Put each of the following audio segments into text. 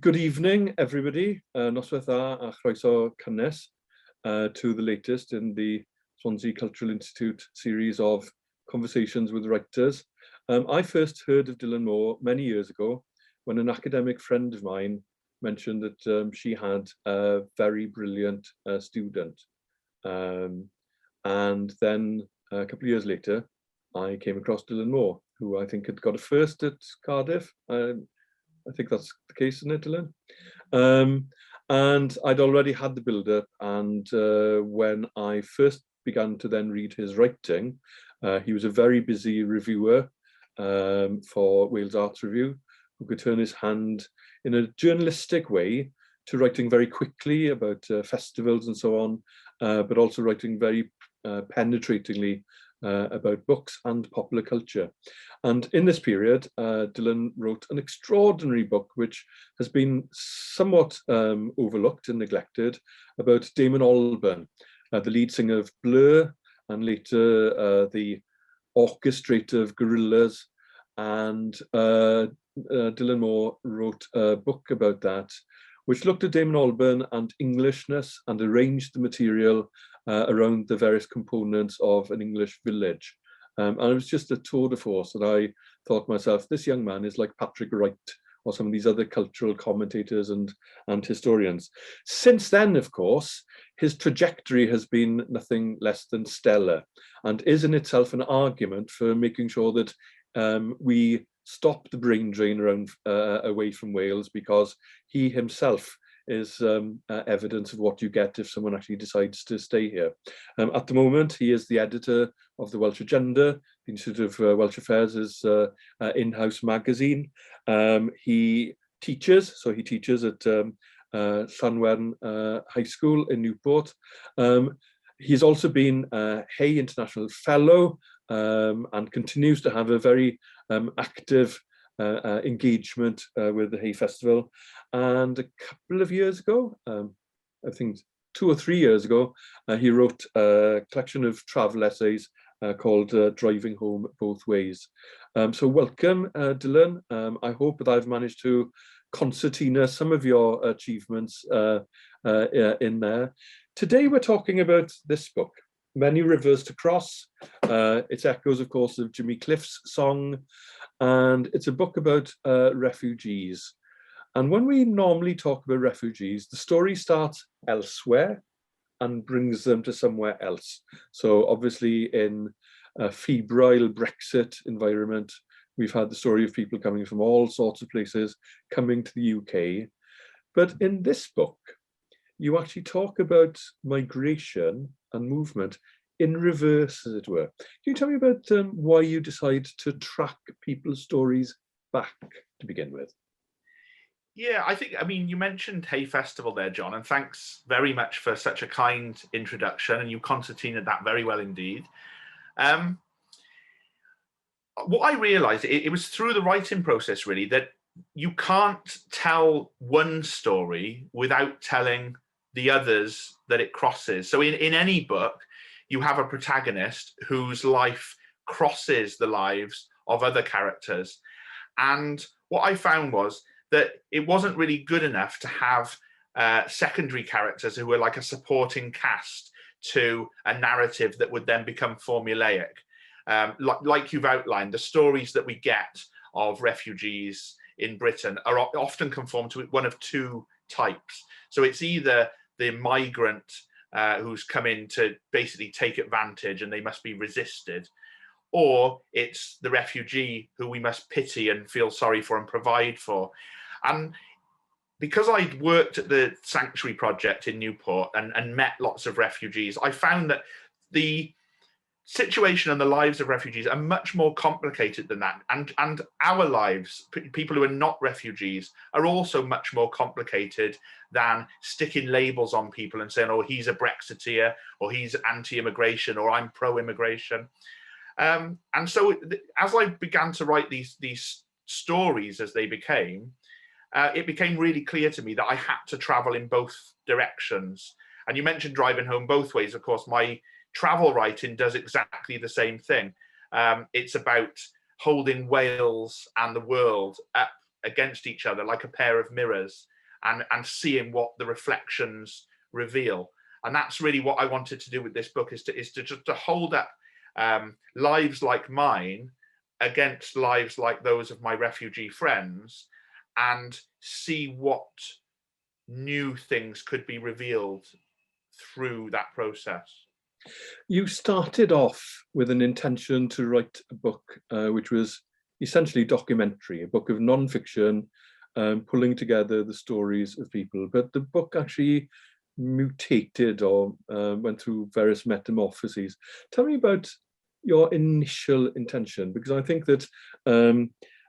Good evening, everybody. Noswaith dda a chroeso cynnes to the latest in the Swansea Cultural Institute series of conversations with writers. I first heard of Dylan Moore many years ago when an academic friend of mine mentioned that she had a very brilliant student. And then a couple of years later, I came across Dylan Moore, who I think had got a first at Cardiff. I think that's the case, isn't it, Dylan? And I'd already had the build-up, and when I first began to then read his writing, he was a very busy reviewer for Wales Arts Review, who could turn his hand in a journalistic way to writing very quickly about festivals and so on, but also writing very penetratingly about books and popular culture. And in this period, Dylan wrote an extraordinary book which has been somewhat overlooked and neglected, about Damon Albarn, the lead singer of Blur, and later the orchestrator of Gorillaz. And Dylan Moore wrote a book about that, which looked at Damon Albarn and Englishness and arranged the material around the various components of an English village. And it was just a tour de force, and I thought to myself, this young man is like Patrick Wright or some of these other cultural commentators and historians. Since then, of course, his trajectory has been nothing less than stellar, and is in itself an argument for making sure that we stop the brain drain around away from Wales, because he himself is evidence of what you get if someone actually decides to stay here. At the moment, he is the editor of the Welsh Agenda, the Institute of Welsh Affairs' in-house magazine. He teaches, so he teaches at Llanwern High School in Newport. He's also been a Hay International Fellow and continues to have a very active engagement with the Hay Festival. And a couple of years ago, I think 2 or 3 years ago, he wrote a collection of travel essays called Driving Home Both Ways. So welcome, Dylan. I hope that I've managed to concertina some of your achievements in there. Today we're talking about this book, Many Rivers to Cross. It's echoes, of course, of Jimmy Cliff's song, and it's a book about refugees. And when we normally talk about refugees, the story starts elsewhere and brings them to somewhere else. So obviously in a febrile Brexit environment, we've had the story of people coming from all sorts of places coming to the UK. But in this book, you actually talk about migration and movement in reverse, as it were. Can you tell me about why you decide to track people's stories back to begin with? Yeah, I mean, you mentioned Hay Festival there, John, and thanks very much for such a kind introduction, and you concertinaed that very well indeed. What I realized, it was through the writing process, really, that you can't tell one story without telling the others that it crosses. So in any book, you have a protagonist whose life crosses the lives of other characters. And what I found was that it wasn't really good enough to have secondary characters who were like a supporting cast to a narrative that would then become formulaic. Like you've outlined, the stories that we get of refugees in Britain are often conform to one of two types. So it's either the migrant who's come in to basically take advantage and they must be resisted, or it's the refugee who we must pity and feel sorry for and provide for. And because I'd worked at the Sanctuary Project in Newport and met lots of refugees, I found that the situation and the lives of refugees are much more complicated than that. And our lives, people who are not refugees, are also much more complicated than sticking labels on people and saying, oh, he's a Brexiteer, or he's anti-immigration, or I'm pro-immigration. And so as I began to write these stories as they became, it became really clear to me that I had to travel in both directions. And you mentioned Driving Home Both Ways. Of course, my travel writing does exactly the same thing. It's about holding Wales and the world up against each other like a pair of mirrors, and seeing what the reflections reveal. And that's really what I wanted to do with this book, is to just to hold up lives like mine against lives like those of my refugee friends, and see what new things could be revealed through that process. You started off with an intention to write a book which was essentially documentary, a book of non-fiction, pulling together the stories of people. But the book actually mutated or went through various metamorphoses. Tell me about your initial intention, because I think that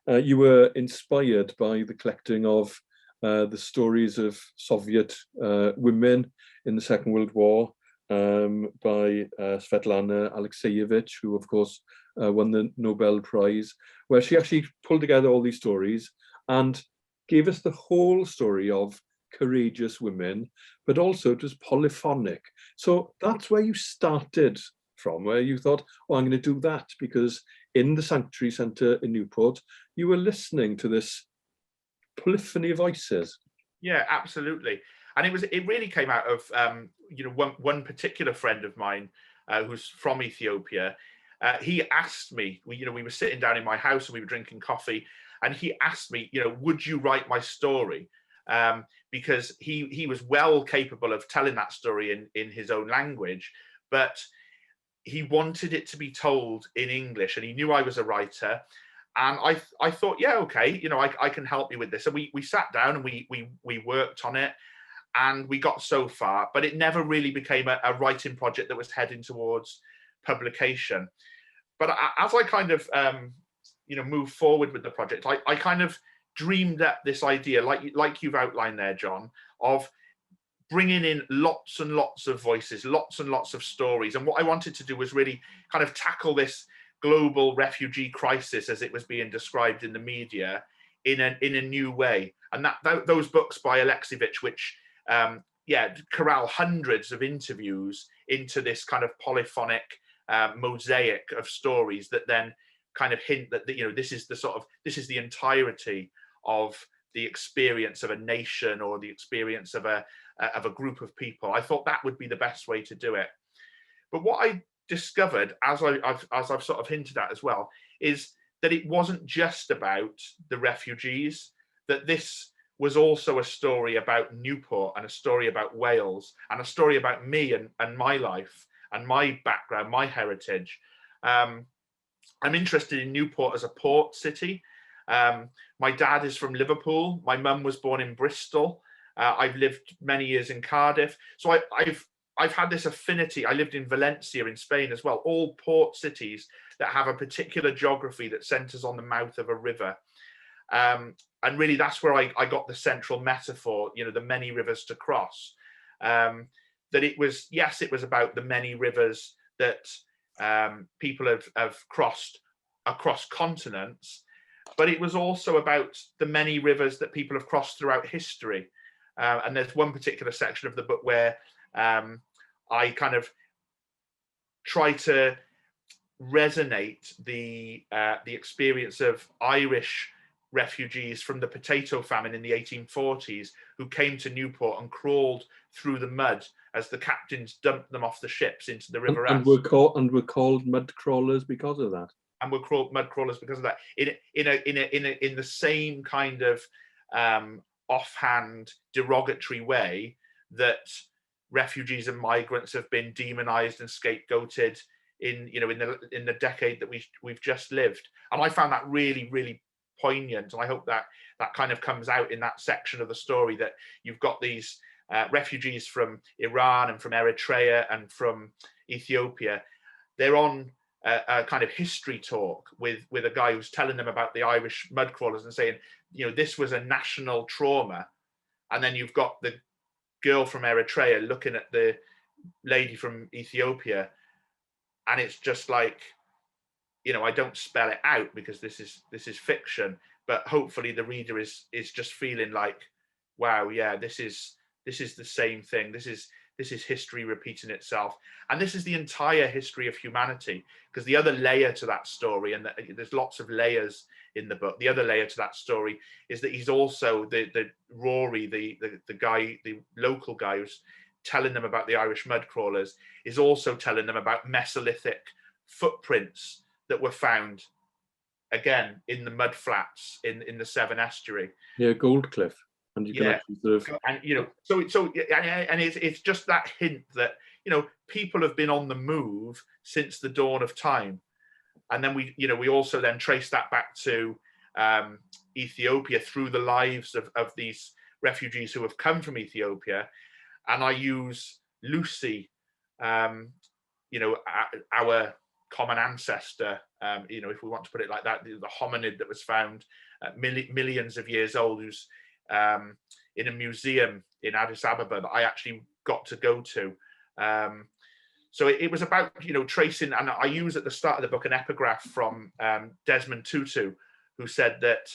you were inspired by the collecting of the stories of Soviet women in the Second World War, by Svetlana Alexievich, who of course won the Nobel Prize, where she actually pulled together all these stories and gave us the whole story of courageous women, but also it was polyphonic. So that's where you started from, where you thought, oh, I'm going to do that, because in the Sanctuary Centre in Newport, you were listening to this polyphony of voices. Yeah, absolutely. And it really came out of one particular friend of mine who's from Ethiopia. He asked me, we were sitting down in my house and we were drinking coffee, and he asked me, would you write my story? Because he was well capable of telling that story in his own language, but he wanted it to be told in English, and he knew I was a writer. And I thought, yeah, okay, I can help you with this. So we sat down and we worked on it, and we got so far, but it never really became a writing project that was heading towards publication. But as I kind of moved forward with the project, I kind of dreamed up this idea, like you've outlined there, John, of bringing in lots and lots of voices, lots and lots of stories. And what I wanted to do was really kind of tackle this global refugee crisis as it was being described in the media in a new way. And those books by Alexievich, which corral hundreds of interviews into this kind of polyphonic mosaic of stories that then kind of hint that this is the entirety of the experience of a nation, or the experience of a group of people. I thought that would be the best way to do it. But what I discovered, as I've sort of hinted at as well, is that it wasn't just about the refugees, that this was also a story about Newport, and a story about Wales, and a story about me and my life and my background, my heritage. I'm interested in Newport as a port city. My dad is from Liverpool. My mum was born in Bristol. I've lived many years in Cardiff. So I've had this affinity. I lived in Valencia in Spain as well, all port cities that have a particular geography that centers on the mouth of a river. And really that's where I got the central metaphor, the many rivers to cross. That it was about the many rivers that people have crossed across continents, but it was also about the many rivers that people have crossed throughout history. And there's one particular section of the book where I kind of try to resonate the experience of Irish refugees from the potato famine in the 1840s, who came to Newport and crawled through the mud as the captains dumped them off the ships into the River And were called mud crawlers because of that. And were called mud crawlers because of that. In the same kind of offhand, derogatory way that refugees and migrants have been demonized and scapegoated in the decade that we've just lived. And I found that really, really poignant, and I hope that kind of comes out in that section of the story, that you've got these refugees from Iran and from Eritrea and from Ethiopia. They're on a kind of history talk with a guy who's telling them about the Irish mud crawlers and saying, this was a national trauma. And then you've got the girl from Eritrea looking at the lady from Ethiopia, and it's just like, I don't spell it out because this is fiction, but hopefully the reader is just feeling like, wow, yeah, this is the same thing. This this is history repeating itself. And this is the entire history of humanity, because the other layer to that story, and there's lots of layers in the book, the other layer to that story is that he's also the Rory, the guy, the local guy who's telling them about the Irish mud crawlers, is also telling them about Mesolithic footprints that were found again in the mud flats in the Severn Estuary. Yeah, Goldcliff. And you can actually sort of, and and it's just that hint that, you know, people have been on the move since the dawn of time. And then we also then trace that back to Ethiopia through the lives of these refugees who have come from Ethiopia. And I use Lucy, you know, our common ancestor, you know, if we want to put it like that, the hominid that was found millions of years old, who's in a museum in Addis Ababa that I actually got to go to. So it was about, you know, tracing, and I use at the start of the book an epigraph from Desmond Tutu, who said that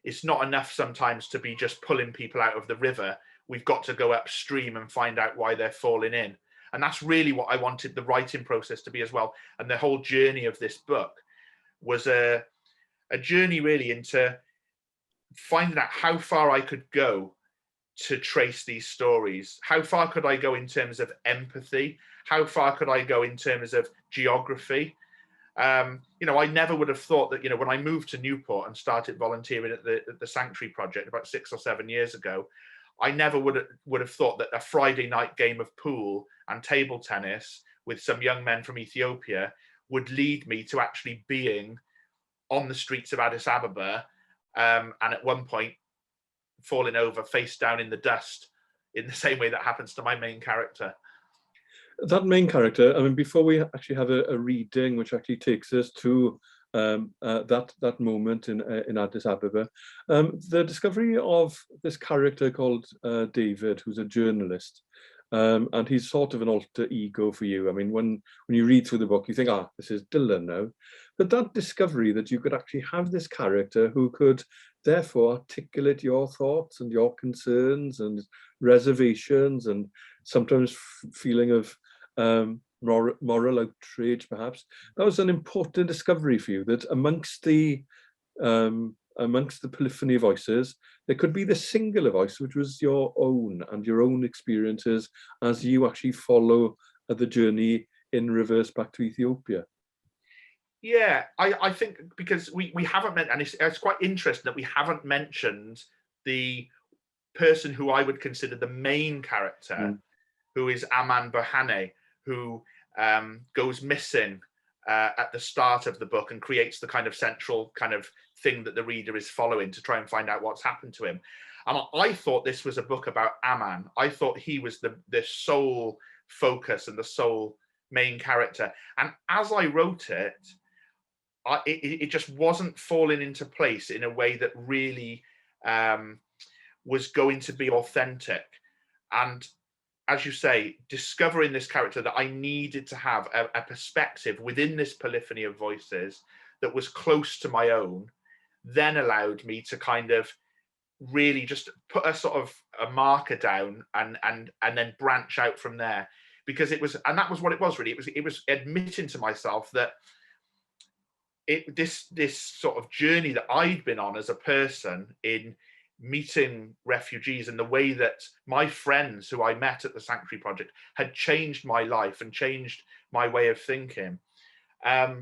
it's not enough sometimes to be just pulling people out of the river. We've got to go upstream and find out why they're falling in. And that's really what I wanted the writing process to be as well. And the whole journey of this book was a journey really into finding out how far I could go to trace these stories. How far could I go in terms of empathy? How far could I go in terms of geography? You know, I never would have thought that, you know, when I moved to Newport and started volunteering at the Sanctuary Project about 6 or 7 years ago, I never would have thought that a Friday night game of pool and table tennis with some young men from Ethiopia would lead me to actually being on the streets of Addis Ababa, and at one point falling over face down in the dust, in the same way that happens to my main character. That main character, I mean, before we actually have a reading which actually takes us to that moment in Addis Ababa, the discovery of this character called David, who's a journalist, and he's sort of an alter ego for you. I mean, when you read through the book, you think, this is Dylan now. But that discovery that you could actually have this character who could therefore articulate your thoughts and your concerns and reservations and sometimes feeling of moral outrage, perhaps. That was an important discovery for you, that amongst the polyphony of voices, there could be the singular voice, which was your own and your own experiences as you actually follow the journey in reverse back to Ethiopia. Yeah, I think because we haven't and it's quite interesting that we haven't mentioned the person who I would consider the main character, who is Aman Bohane, who goes missing at the start of the book and creates the kind of central kind of thing that the reader is following to try and find out what's happened to him. And I thought this was a book about Aman. I thought he was the sole focus and the sole main character. And as I wrote it, it just wasn't falling into place in a way that really was going to be authentic. And as you say, discovering this character, that I needed to have a perspective within this polyphony of voices that was close to my own, then allowed me to kind of really just put a sort of a marker down and then branch out from there. Because it was, and that was what it was really. It was admitting to myself that this sort of journey that I'd been on as a person in meeting refugees, and the way that my friends who I met at the Sanctuary Project had changed my life and changed my way of thinking, that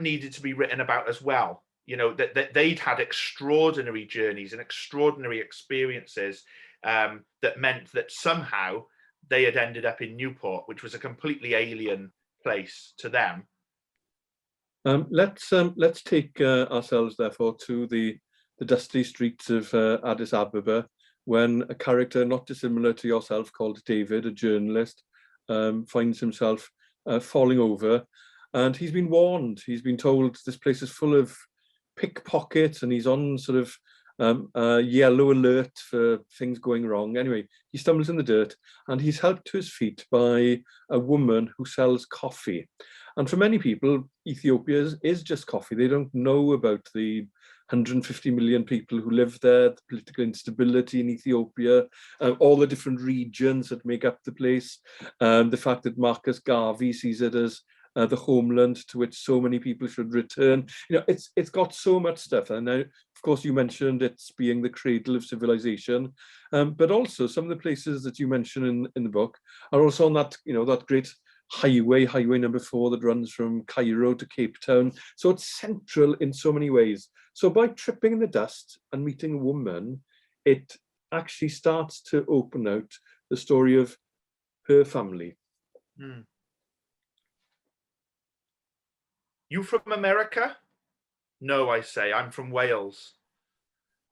needed to be written about as well. You know, that they'd had extraordinary journeys and extraordinary experiences that meant that somehow they had ended up in Newport, which was a completely alien place to them. Let's take ourselves therefore to the dusty streets of Addis Ababa, when a character not dissimilar to yourself called David, a journalist, finds himself falling over, and he's been warned. He's been told this place is full of pickpockets, and he's on sort of yellow alert for things going wrong. Anyway, he stumbles in the dirt, and he's helped to his feet by a woman who sells coffee. And for many people, Ethiopia is just coffee. They don't know about the 150 million people who live there, the political instability in Ethiopia, all the different regions that make up the place, the fact that Marcus Garvey sees it as the homeland to which so many people should return. It's got so much stuff. And now, of course, you mentioned it's being the cradle of civilization, but also some of the places that you mention in the book are also on that, that great highway number 4 that runs from Cairo to Cape Town. So it's central in so many ways. So by tripping in the dust and meeting a woman, it actually starts to open out the story of her family. Mm. You from America? No, I say, I'm from Wales.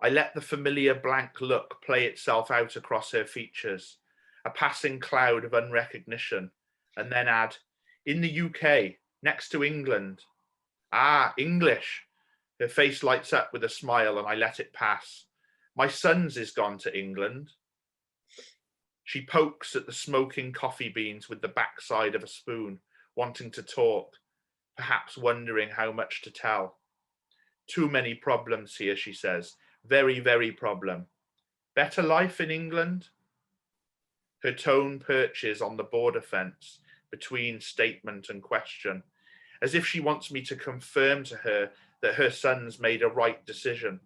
I let the familiar blank look play itself out across her features, a passing cloud of unrecognition, and then add, in the UK, next to England. Ah, English. Her face lights up with a smile and I let it pass. My son's is gone to England. She pokes at the smoking coffee beans with the backside of a spoon, wanting to talk, perhaps wondering how much to tell. Too many problems here, she says. Very, very problem. Better life in England? Her tone perches on the border fence between statement and question, as if she wants me to confirm to her that her son's made a right decision.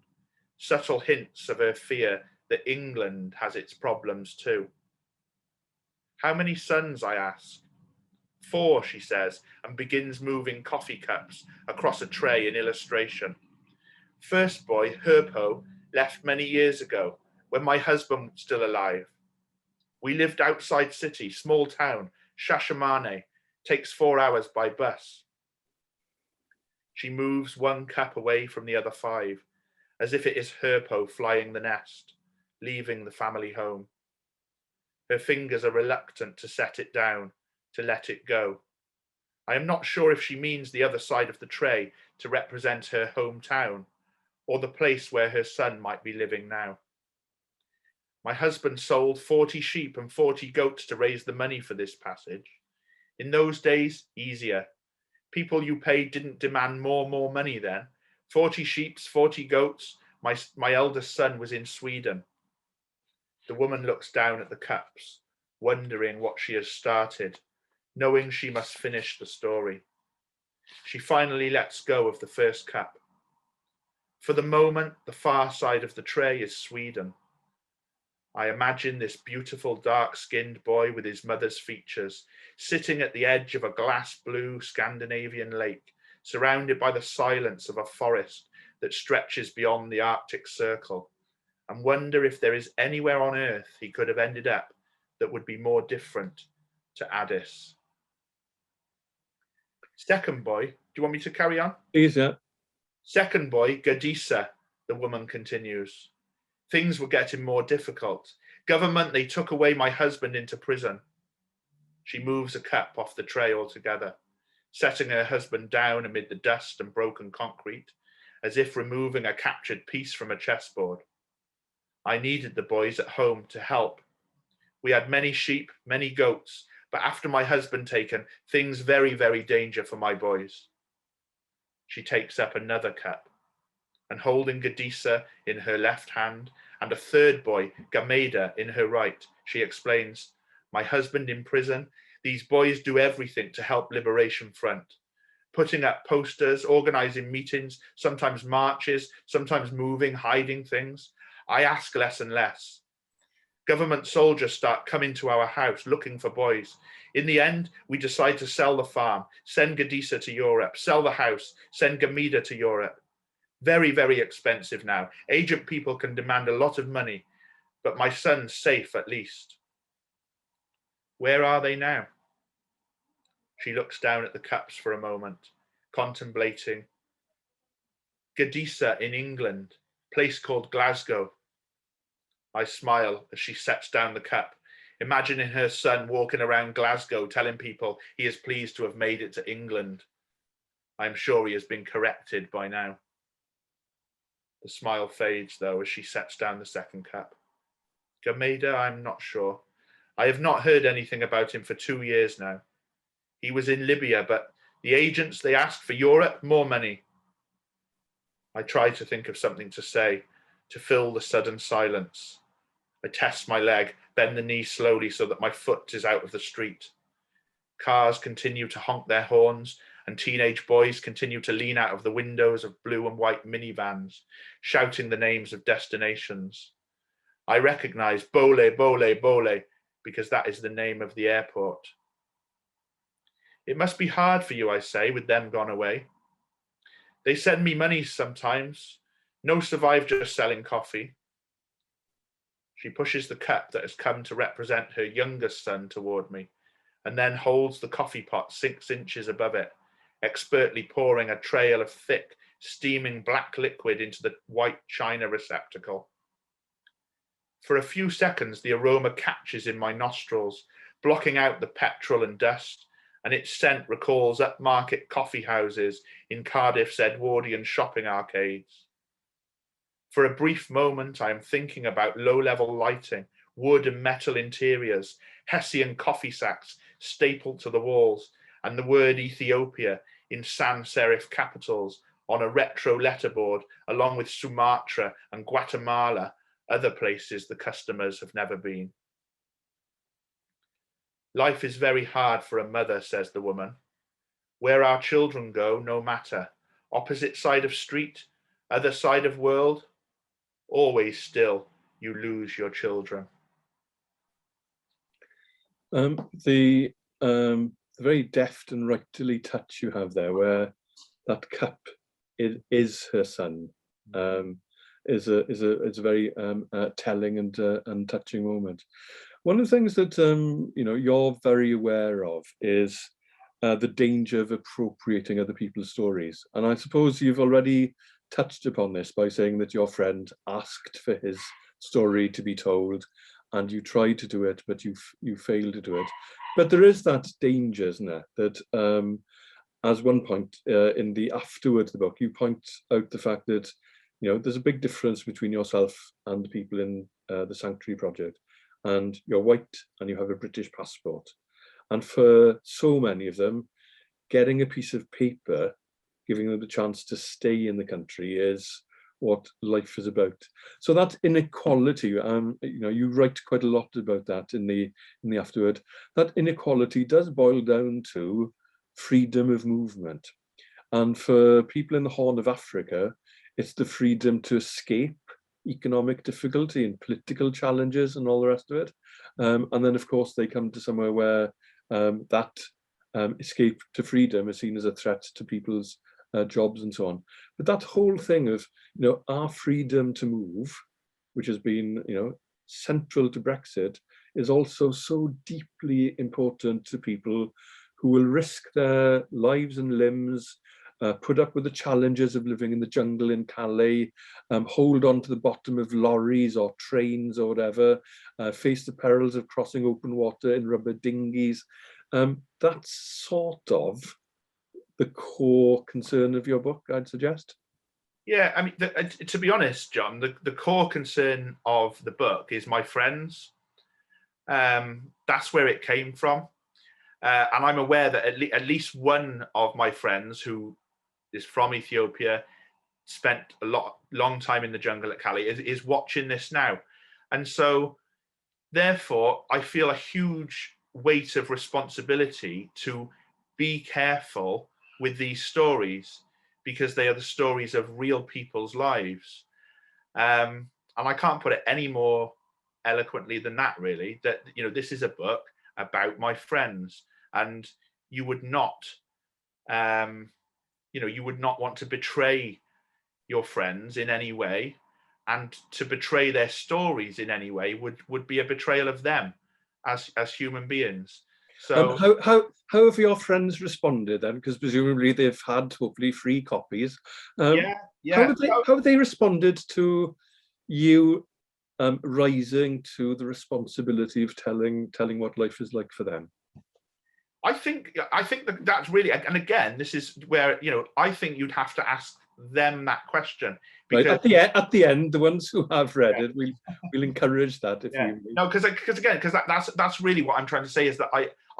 Subtle hints of her fear that England has its problems too. How many sons, I ask? 4, she says, and begins moving coffee cups across a tray in illustration. First boy, Herpo, left many years ago, when my husband was still alive. We lived outside city, small town, Shashamane, takes 4 hours by bus. She moves one cup away from the other 5, as if it is Herpo flying the nest, leaving the family home. Her fingers are reluctant to set it down, to let it go. I am not sure if she means the other side of the tray to represent her hometown, or the place where her son might be living now. My husband sold 40 sheep and 40 goats to raise the money for this passage. In those days, easier. People you paid didn't demand more money then. 40 sheep, 40 goats. My eldest son was in Sweden. The woman looks down at the cups, wondering what she has started, knowing she must finish the story. She finally lets go of the first cup. For the moment, the far side of the tray is Sweden. I imagine this beautiful dark-skinned boy with his mother's features, sitting at the edge of a glass-blue Scandinavian lake, surrounded by the silence of a forest that stretches beyond the Arctic Circle, and wonder if there is anywhere on earth he could have ended up that would be more different to Addis. Second boy, do you want me to carry on? Please, yeah. Second boy, Gadisa, the woman continues. Things were getting more difficult. Government, they took away my husband into prison. She moves a cup off the tray altogether, setting her husband down amid the dust and broken concrete, as if removing a captured piece from a chessboard. I needed the boys at home to help. We had many sheep, many goats, but after my husband taken, things very, very danger for my boys. She takes up another cup, and holding Gadisa in her left hand and a third boy, Gameda, in her right, she explains, my husband in prison, these boys do everything to help Liberation Front, putting up posters, organizing meetings, sometimes marches, sometimes moving, hiding things. I ask less and less. Government soldiers start coming to our house looking for boys. In the end, we decide to sell the farm, send Gadisa to Europe, sell the house, send Gameda to Europe. Very, very expensive now. Agent people can demand a lot of money, but my son's safe at least. Where are they now? She looks down at the cups for a moment, contemplating. Gadisa in England, place called Glasgow. I smile as she sets down the cup, imagining her son walking around Glasgow telling people he is pleased to have made it to England. I am sure he has been corrected by now. The smile fades, though, as she sets down the second cup. Gameda, I'm not sure. I have not heard anything about him for 2 years now. He was in Libya, but the agents, they asked for Europe, more money. I try to think of something to say, to fill the sudden silence. I test my leg, bend the knee slowly so that my foot is out of the street. Cars continue to honk their horns, and teenage boys continue to lean out of the windows of blue and white minivans, shouting the names of destinations. I recognize Bole, Bole, Bole, because that is the name of the airport. It must be hard for you, I say, with them gone away. They send me money sometimes. No survive just selling coffee. She pushes the cup that has come to represent her youngest son toward me, and then holds the coffee pot 6 inches above it, expertly pouring a trail of thick, steaming black liquid into the white china receptacle. For a few seconds, the aroma catches in my nostrils, blocking out the petrol and dust, and its scent recalls upmarket coffee houses in Cardiff's Edwardian shopping arcades. For a brief moment, I am thinking about low-level lighting, wood and metal interiors, Hessian coffee sacks stapled to the walls, and the word Ethiopia in sans serif capitals on a retro letterboard, along with Sumatra and Guatemala, other places the customers have never been. Life is very hard for a mother, says the woman. Where our children go, no matter. Opposite side of street, other side of world, always still you lose your children. The very deft and rightly touch you have there, where that cup is her son, is a very telling and touching moment. One of the things that you're very aware of is the danger of appropriating other people's stories, and I suppose you've already touched upon this by saying that your friend asked for his story to be told, and you tried to do it, but you failed to do it. But there is that danger, isn't there? That as one point in the afterwards the book, you point out the fact that there's a big difference between yourself and the people in the Sanctuary Project, and you're white and you have a British passport. And for so many of them, getting a piece of paper, giving them the chance to stay in the country is what life is about. So that inequality, you write quite a lot about that in the afterword. That inequality does boil down to freedom of movement. And for people in the Horn of Africa, it's the freedom to escape economic difficulty and political challenges and all the rest of it. And then, of course, they come to somewhere where that escape to freedom is seen as a threat to people's jobs and so on. But that whole thing of, our freedom to move, which has been, central to Brexit, is also so deeply important to people who will risk their lives and limbs, put up with the challenges of living in the jungle in Calais, hold on to the bottom of lorries or trains or whatever, face the perils of crossing open water in rubber dinghies. That's sort of the core concern of your book, I'd suggest. Yeah, I mean, to be honest, John, the core concern of the book is my friends. That's where it came from. And I'm aware that at least one of my friends who is from Ethiopia, spent a long time in the jungle at Calais, is watching this now. And so, therefore, I feel a huge weight of responsibility to be careful with these stories, because they are the stories of real people's lives. And I can't put it any more eloquently than that, really, that, this is a book about my friends, and you would not, you would not want to betray your friends in any way, and to betray their stories in any way would be a betrayal of them as human beings. So how have your friends responded then? Because presumably they've had hopefully free copies. Yeah. How have they responded to you rising to the responsibility of telling what life is like for them? I think that's really, and again, this is where I think you'd have to ask them that question. Because right, at the end, the ones who have read it, we'll encourage that. Because that's really what I'm trying to say, is that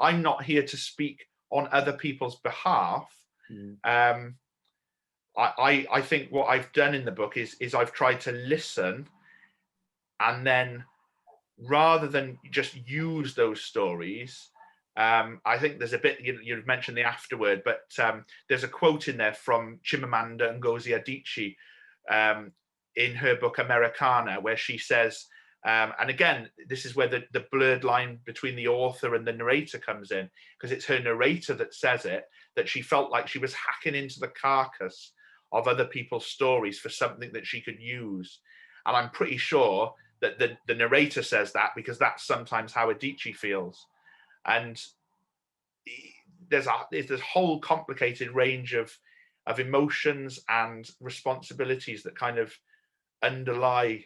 I'm not here to speak on other people's behalf. I think what I've done in the book is I've tried to listen, and then rather than just use those stories, I think there's a bit, you've mentioned the afterword, but there's a quote in there from Chimamanda Ngozi Adichie in her book Americana, where she says, and again, this is where the blurred line between the author and the narrator comes in, because it's her narrator that says it, that she felt like she was hacking into the carcass of other people's stories for something that she could use. And I'm pretty sure that the narrator says that because that's sometimes how Adichie feels. And there's this whole complicated range of emotions and responsibilities that kind of underlie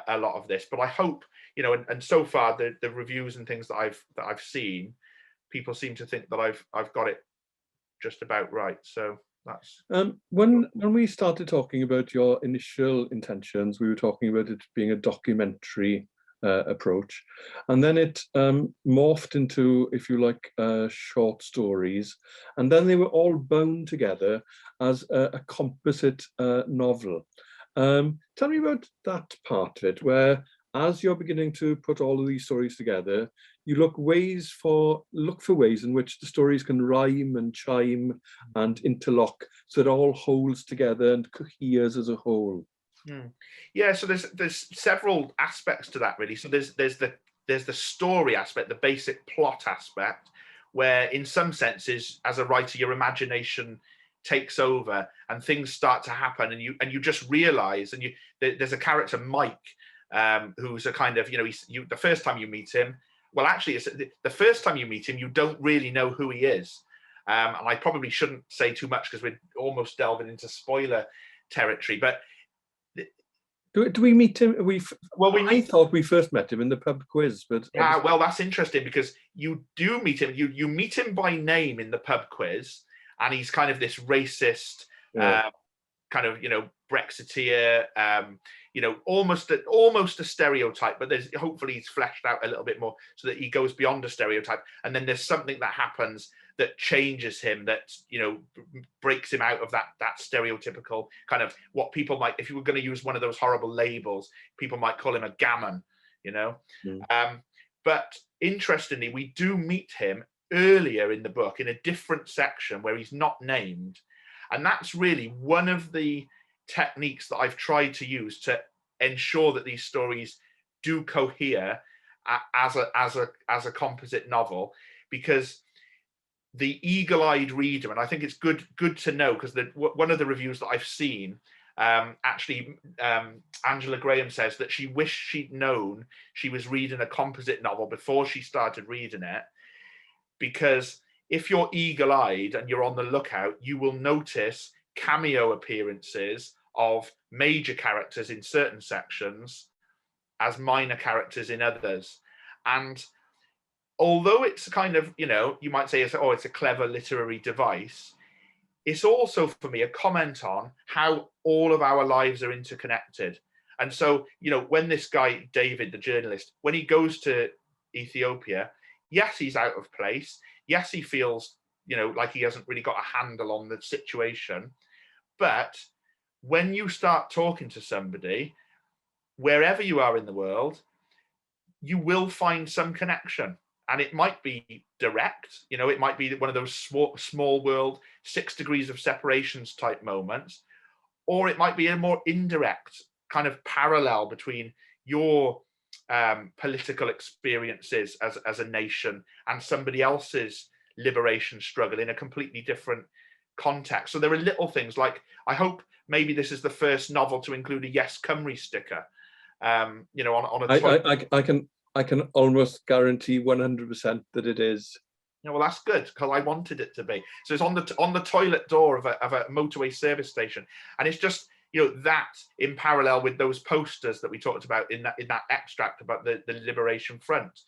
a lot of this. But I hope, and so far the reviews and things that I've seen, people seem to think that I've got it just about right. So that's when we started talking about your initial intentions, we were talking about it being a documentary approach, and then it morphed into, if you like, short stories, and then they were all bound together as a composite novel. Tell me about that part of it, where as you're beginning to put all of these stories together, you look for ways in which the stories can rhyme and chime and interlock, so it all holds together and coheres as a whole. Yeah, so there's several aspects to that, really. So there's the story aspect, the basic plot aspect, where in some senses, as a writer, your imagination takes over and things start to happen, and you just realize, and there's a character, Mike, who's a kind of, the first time you meet him, well, actually, it's the first time you meet him, you don't really know who he is. And I probably shouldn't say too much because we're almost delving into spoiler territory, but do we meet him? I meet, thought we first met him in the pub quiz, but well, that's interesting, because you do meet him. You meet him by name in the pub quiz, and he's kind of this racist, kind of Brexiteer, almost a stereotype. But hopefully he's fleshed out a little bit more so that he goes beyond a stereotype. And then there's something that happens that changes him, that breaks him out of that stereotypical kind of what people might, if you were going to use one of those horrible labels, people might call him a gammon, But interestingly, we do meet him earlier in the book in a different section where he's not named, and that's really one of the techniques that I've tried to use to ensure that these stories do cohere as a composite novel, because the eagle-eyed reader, and I think it's good to know, because one of the reviews that I've seen, Angela Graham says that she wished she'd known she was reading a composite novel before she started reading it, because if you're eagle-eyed and you're on the lookout, you will notice cameo appearances of major characters in certain sections as minor characters in others. And although it's kind of, you might say, it's a clever literary device, it's also, for me, a comment on how all of our lives are interconnected. And so, when this guy, David, the journalist, when he goes to Ethiopia, yes, he's out of place. Yes, he feels, like he hasn't really got a handle on the situation. But when you start talking to somebody, wherever you are in the world, you will find some connection. And it might be direct, it might be one of those small world 6 degrees of separations type moments, or it might be a more indirect kind of parallel between your political experiences as a nation and somebody else's liberation struggle in a completely different context. So there are little things like, I hope maybe this is the first novel to include a Yes Cymru sticker, on a I can almost guarantee 100% that it is. Well, that's good, because I wanted it to be. So it's on the toilet door of a motorway service station, and it's just that in parallel with those posters that we talked about in that extract about the Liberation Front.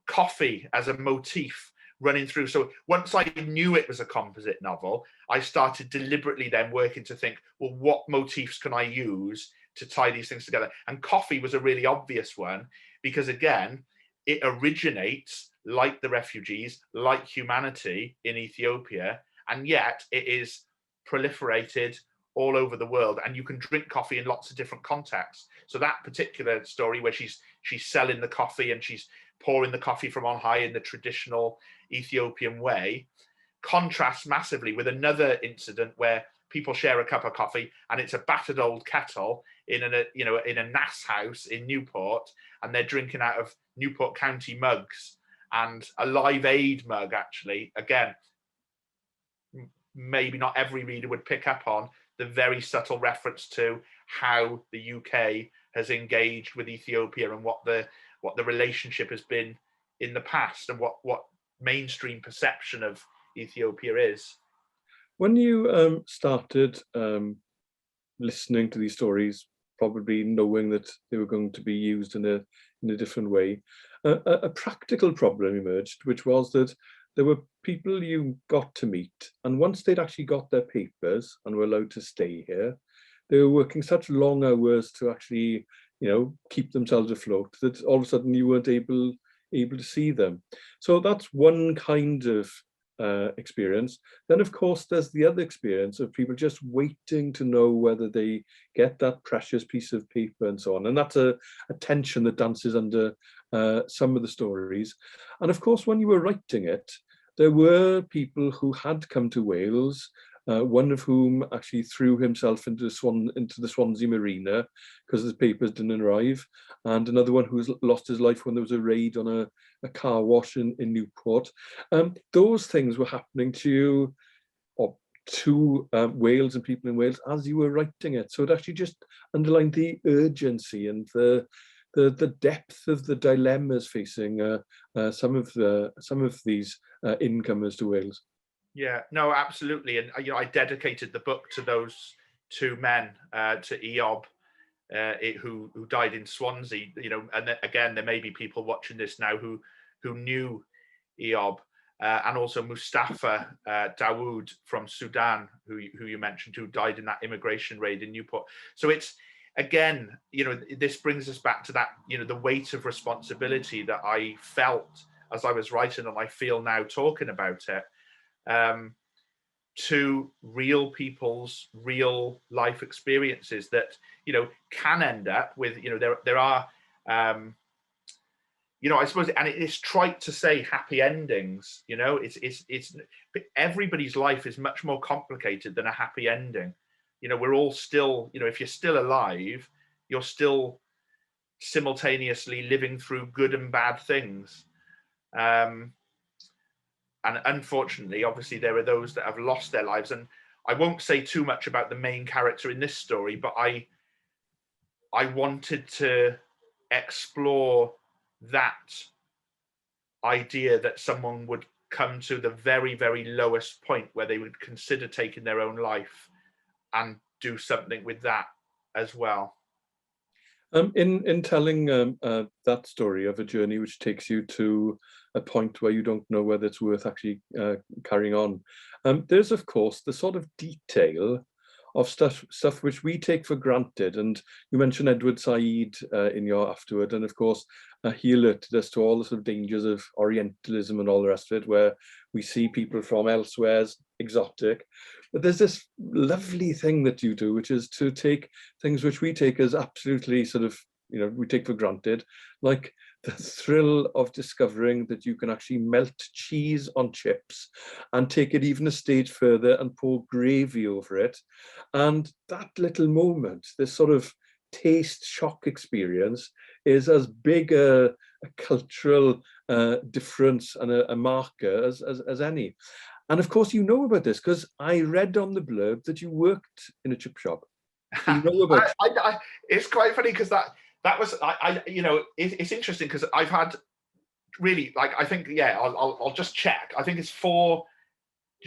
Coffee as a motif running through. So once I knew it was a composite novel, I started deliberately then working to think, well, what motifs can I use to tie these things together? And coffee was a really obvious one, because again, it originates, like the refugees, like humanity, in Ethiopia, and yet it is proliferated all over the world, and you can drink coffee in lots of different contexts. So that particular story where she's selling the coffee and she's pouring the coffee from on high in the traditional Ethiopian way contrasts massively with another incident where people share a cup of coffee and it's a battered old kettle in a NAS house in Newport, and they're drinking out of Newport County mugs and a Live Aid mug. Actually, again, maybe not every reader would pick up on the very subtle reference to how the UK has engaged with Ethiopia and what the relationship has been in the past, and what mainstream perception of Ethiopia is. When you started listening to these stories, probably knowing that they were going to be used in a different way, a practical problem emerged, which was that there were people you got to meet, and once they'd actually got their papers and were allowed to stay here, they were working such long hours to actually, keep themselves afloat, that all of a sudden you weren't able to see them. So that's one kind of experience. Then, of course, there's the other experience of people just waiting to know whether they get that precious piece of paper and so on. And that's a tension that dances under some of the stories. And of course, when you were writing it, there were people who had come to Wales, one of whom actually threw himself into the Swansea Marina because his papers didn't arrive, and another one who lost his life when there was a raid on a car wash in Newport. Those things were happening to you, or to Wales and people in Wales as you were writing it. So it actually just underlined the urgency and the depth of the dilemmas facing some of these incomers to Wales. Yeah, no, absolutely. And I dedicated the book to those two men, to Eob, who died in Swansea. And again, there may be people watching this now who knew Eob, and also Mustafa Dawood from Sudan, who you mentioned, who died in that immigration raid in Newport. So it's, again, this brings us back to that, the weight of responsibility that I felt as I was writing, and I feel now talking about it, to real people's real life experiences that can end up with there are I suppose, and it's trite to say happy endings. It's everybody's life is much more complicated than a happy ending. We're all still, if you're still alive, you're still simultaneously living through good and bad things. And unfortunately, obviously, there are those that have lost their lives. And I won't say too much about the main character in this story, but I wanted to explore that idea that someone would come to the very, very lowest point where they would consider taking their own life, and do something with that as well. In telling that story of a journey which takes you to a point where you don't know whether it's worth actually carrying on, there's of course the sort of detail of stuff which we take for granted. And you mentioned Edward Said in your afterword, and of course he alerted us to all the sort of dangers of Orientalism and all the rest of it, where we see people from elsewhere as exotic. But there's this lovely thing that you do, which is to take things which we take as absolutely sort of, we take for granted, like the thrill of discovering that you can actually melt cheese on chips and take it even a stage further and pour gravy over it. And that little moment, this sort of taste shock experience, is as big a cultural difference and a marker as any. And of course, you know about this because I read on the blurb that you worked in a chip shop. So you know about it's quite funny because that was it's interesting because I've had really, I think, I'll just check. I think it's 4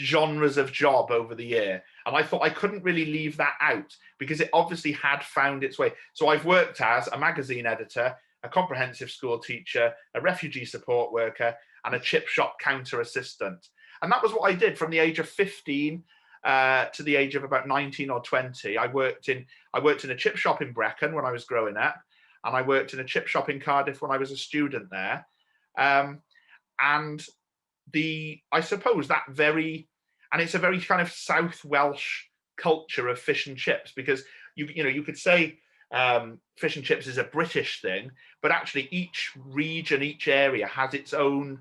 genres of job over the year, and I thought I couldn't really leave that out because it obviously had found its way. So I've worked as a magazine editor, a comprehensive school teacher, a refugee support worker, and a chip shop counter assistant. And that was what I did from the age of 15 to the age of about 19 or 20. I worked in a chip shop in Brecon when I was growing up, and I worked in a chip shop in Cardiff when I was a student there. And I suppose and it's a very kind of South Welsh culture of fish and chips, because you could say fish and chips is a British thing, but actually each region, each area has its own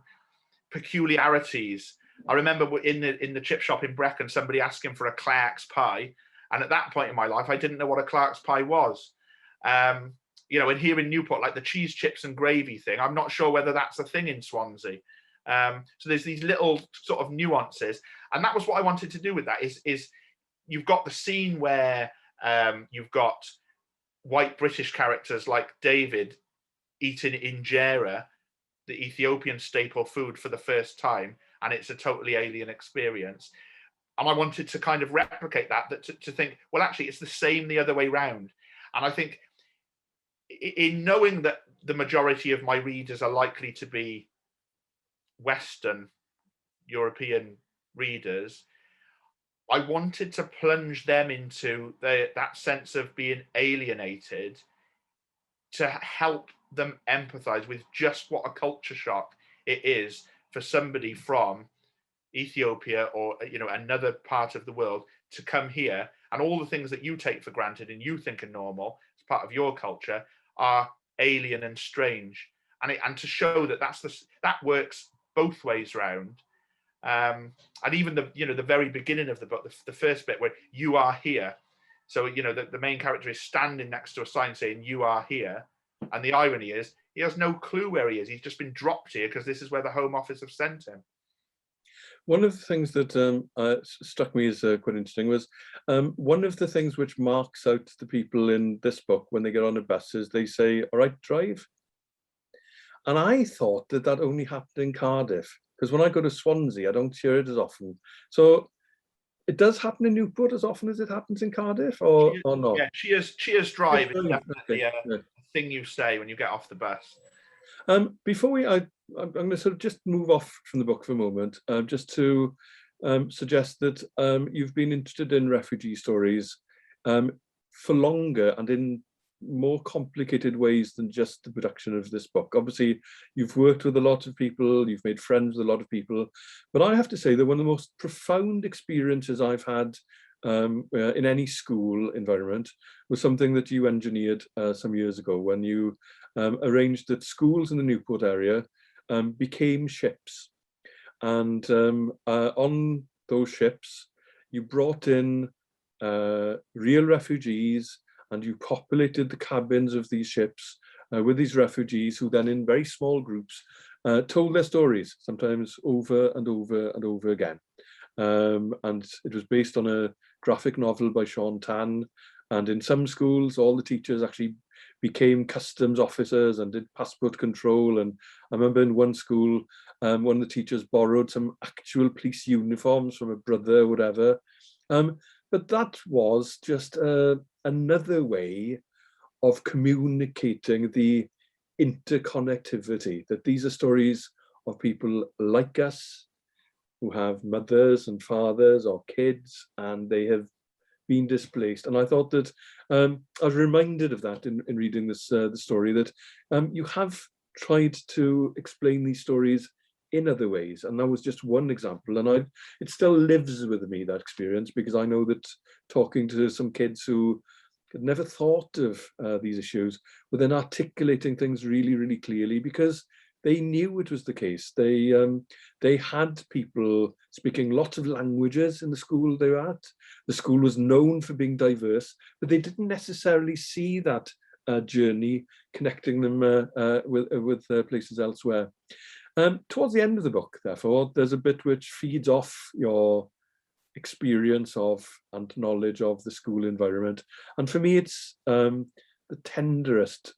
peculiarities. I remember in the chip shop in Brecon, somebody asking for a Clark's pie, and at that point in my life, I didn't know what a Clark's pie was. And here in Newport, like the cheese chips and gravy thing, I'm not sure whether that's a thing in Swansea. So there's these little sort of nuances, and that was what I wanted to do with that. Is you've got the scene where you've got white British characters like David eating injera, the Ethiopian staple food, for the first time, and it's a totally alien experience. And I wanted to kind of replicate that to think, well, actually, it's the same the other way round. And I think in knowing that the majority of my readers are likely to be Western European readers, I wanted to plunge them into that sense of being alienated, to help them empathize with just what a culture shock it is for somebody from Ethiopia or another part of the world to come here, and all the things that you take for granted and you think are normal as part of your culture are alien and strange, and to show that that works both ways round. And even the very beginning of the book, the first bit where you are here, so the main character is standing next to a sign saying you are here, and the irony is he has no clue where he is. He's just been dropped here because this is where the Home Office have sent him. One of the things that struck me as quite interesting was one of the things which marks out the people in this book when they get on a bus is they say, "All right, drive." And I thought that only happened in Cardiff, because when I go to Swansea, I don't hear it as often. So it does happen in Newport as often as it happens in Cardiff, or not? Yeah, cheers drive is definitely okay. a thing you say when you get off the bus. Before I'm going to sort of just move off from the book for a moment, just to suggest that you've been interested in refugee stories for longer and in more complicated ways than just the production of this book. Obviously, you've worked with a lot of people, you've made friends with a lot of people, but I have to say that one of the most profound experiences I've had in any school environment was something that you engineered some years ago, when you arranged that schools in the Newport area became ships. And on those ships, you brought in real refugees, and you populated the cabins of these ships with these refugees, who then in very small groups told their stories, sometimes over and over and over again. And it was based on a graphic novel by Sean Tan. And in some schools, all the teachers actually became customs officers and did passport control. And I remember in one school, one of the teachers borrowed some actual police uniforms from a brother or whatever. But that was just another way of communicating the interconnectivity, that these are stories of people like us, who have mothers and fathers or kids, and they have been displaced. And I thought that I was reminded of that in reading this the story, that you have tried to explain these stories in other ways, and that was just one example. And it still lives with me, that experience, because I know that talking to some kids who had never thought of these issues were then articulating things really, really clearly, because they knew it was the case. They had people speaking lots of languages in the school they were at. The school was known for being diverse, but they didn't necessarily see that journey connecting them with places elsewhere. Towards the end of the book, therefore, there's a bit which feeds off your experience of and knowledge of the school environment. And for me, it's the tenderest,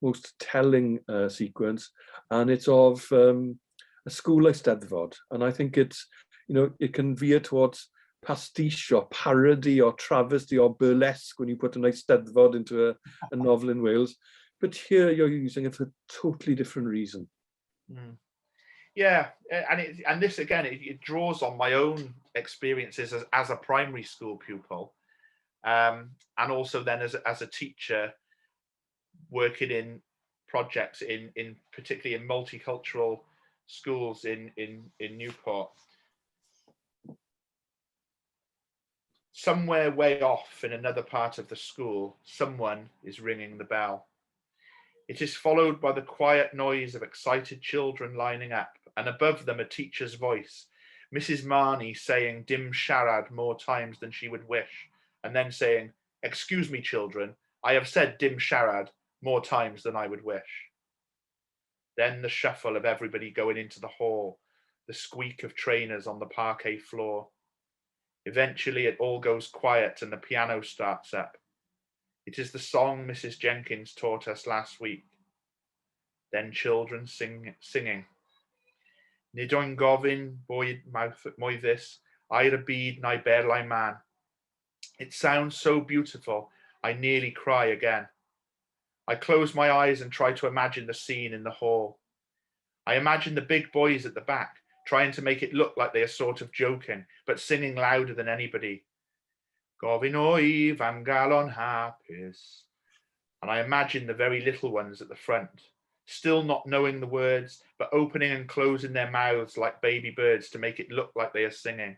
most telling sequence, and it's of a school like Steddfod. And I think it's, it can veer towards pastiche or parody or travesty or burlesque when you put a nice Steddfod into a novel in Wales. But here you're using it for a totally different reason. Mm. Yeah, and this again, it draws on my own experiences as a primary school pupil, and also then as a teacher working in projects in particularly in multicultural schools in Newport. Somewhere way off in another part of the school, someone is ringing the bell. It is followed by the quiet noise of excited children lining up, and above them a teacher's voice, Mrs. Marnie saying dim sharad more times than she would wish, and then saying, "Excuse me, children, I have said dim sharad more times than I would wish." Then the shuffle of everybody going into the hall, the squeak of trainers on the parquet floor. Eventually it all goes quiet and the piano starts up. It is the song Mrs. Jenkins taught us last week. Then children singing. Nid o'n gofyn moethus, air y byd na'i berlau man. It sounds so beautiful, I nearly cry again. I close my eyes and try to imagine the scene in the hall. I imagine the big boys at the back, trying to make it look like they are sort of joking, but singing louder than anybody. Gofyn o'i fam galon hapus. And I imagine the very little ones at the front, still not knowing the words, but opening and closing their mouths like baby birds to make it look like they are singing.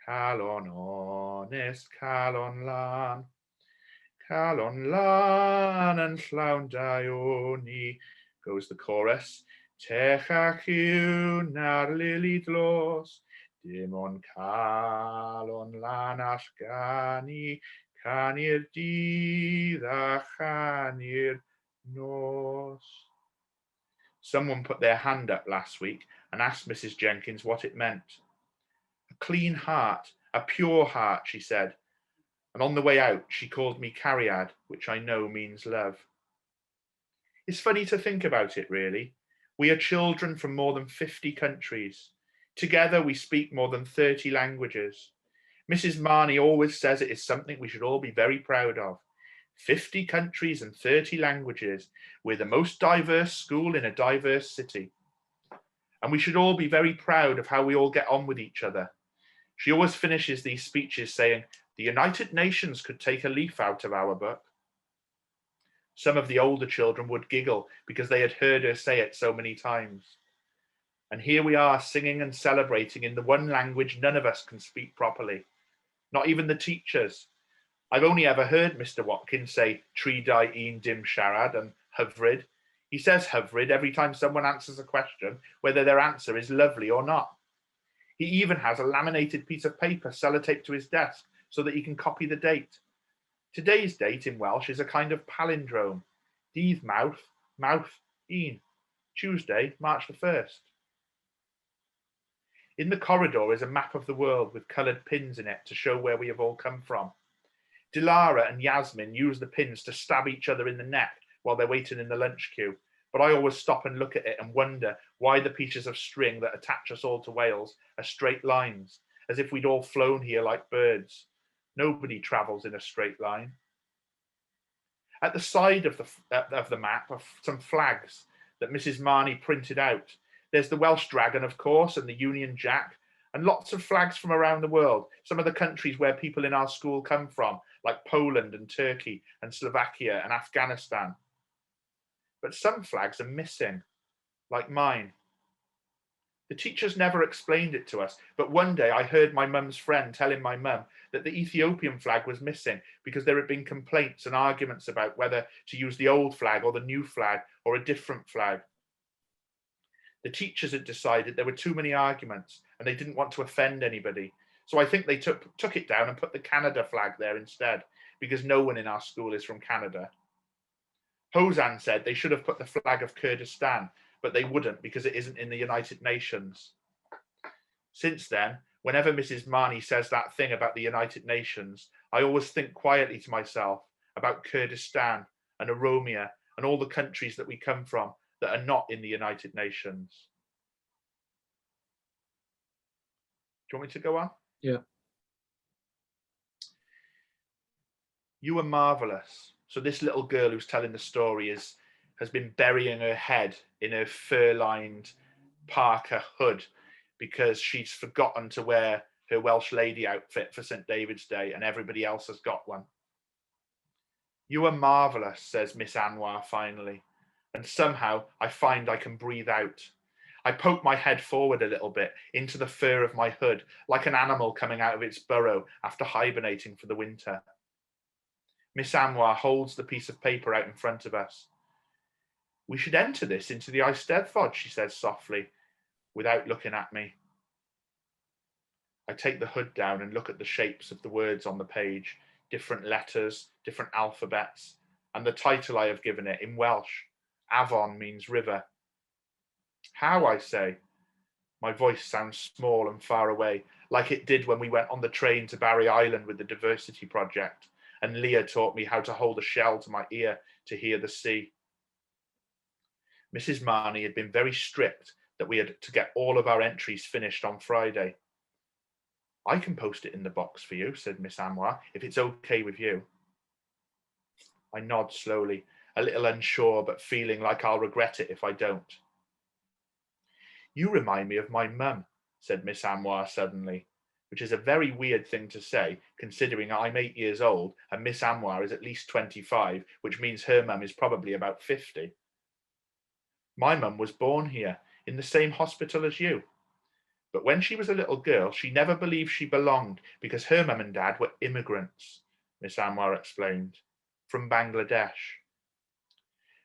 Calon honest, calon lan. Calon lan and llawn daioni, goes the chorus. Techach yw na'r lili dlos, dim ond calon lan all gani, cani'r dydd a chani'r nos. Someone put their hand up last week and asked Mrs. Jenkins what it meant. A clean heart, a pure heart, she said. And on the way out, she called me Cariad, which I know means love. It's funny to think about it, really. We are children from more than 50 countries. Together, we speak more than 30 languages. Mrs. Marnie always says it is something we should all be very proud of. 50 countries and 30 languages. We're the most diverse school in a diverse city. And we should all be very proud of how we all get on with each other. She always finishes these speeches saying, "The United Nations could take a leaf out of our book." Some of the older children would giggle because they had heard her say it so many times. And here we are singing and celebrating in the one language none of us can speak properly. Not even the teachers. I've only ever heard Mr. Watkins say tri dau un dim sharad and hyfryd. He says hyfryd every time someone answers a question, whether their answer is lovely or not. He even has a laminated piece of paper sellotaped to his desk so that he can copy the date. Today's date in Welsh is a kind of palindrome. Dydd Mawrth, un. Tuesday, March the 1st. In the corridor is a map of the world with coloured pins in it to show where we have all come from. Dilara and Yasmin use the pins to stab each other in the neck while they're waiting in the lunch queue, but I always stop and look at it and wonder why the pieces of string that attach us all to Wales are straight lines, as if we'd all flown here like birds. Nobody travels in a straight line. At the side of the map are some flags that Mrs. Marnie printed out. There's the Welsh dragon, of course, and the Union Jack, and lots of flags from around the world, some of the countries where people in our school come from, like Poland and Turkey and Slovakia and Afghanistan. But some flags are missing, like mine. The teachers never explained it to us, but one day I heard my mum's friend telling my mum that the Ethiopian flag was missing because there had been complaints and arguments about whether to use the old flag or the new flag or a different flag. The teachers had decided there were too many arguments and they didn't want to offend anybody. So I think they took it down and put the Canada flag there instead, because no one in our school is from Canada. Hosan said they should have put the flag of Kurdistan, but they wouldn't because it isn't in the United Nations. Since then, whenever Mrs. Marnie says that thing about the United Nations, I always think quietly to myself about Kurdistan and Oromia and all the countries that we come from that are not in the United Nations. Do you want me to go on? Yeah. You are marvelous. So this little girl who's telling the story has been burying her head in her fur-lined parka hood because she's forgotten to wear her Welsh lady outfit for St. David's Day and everybody else has got one. You are marvelous, says Miss Anwar finally. And somehow I find I can breathe out. I poked my head forward a little bit into the fur of my hood, like an animal coming out of its burrow after hibernating for the winter. Miss Anwar holds the piece of paper out in front of us. We should enter this into the Eisteddfod, she says softly, without looking at me. I take the hood down and look at the shapes of the words on the page, different letters, different alphabets, and the title I have given it in Welsh. Avon means river. How, I say. My voice sounds small and far away, like it did when we went on the train to Barry Island with the Diversity Project, and Leah taught me how to hold a shell to my ear to hear the sea. Mrs. Marnie had been very strict that we had to get all of our entries finished on Friday. I can post it in the box for you, said Miss Anwar, if it's okay with you. I nod slowly, a little unsure, but feeling like I'll regret it if I don't. You remind me of my mum, said Miss Anwar suddenly, which is a very weird thing to say, considering I'm 8 years old and Miss Anwar is at least 25, which means her mum is probably about 50. My mum was born here, in the same hospital as you. But when she was a little girl, she never believed she belonged because her mum and dad were immigrants, Miss Anwar explained, from Bangladesh.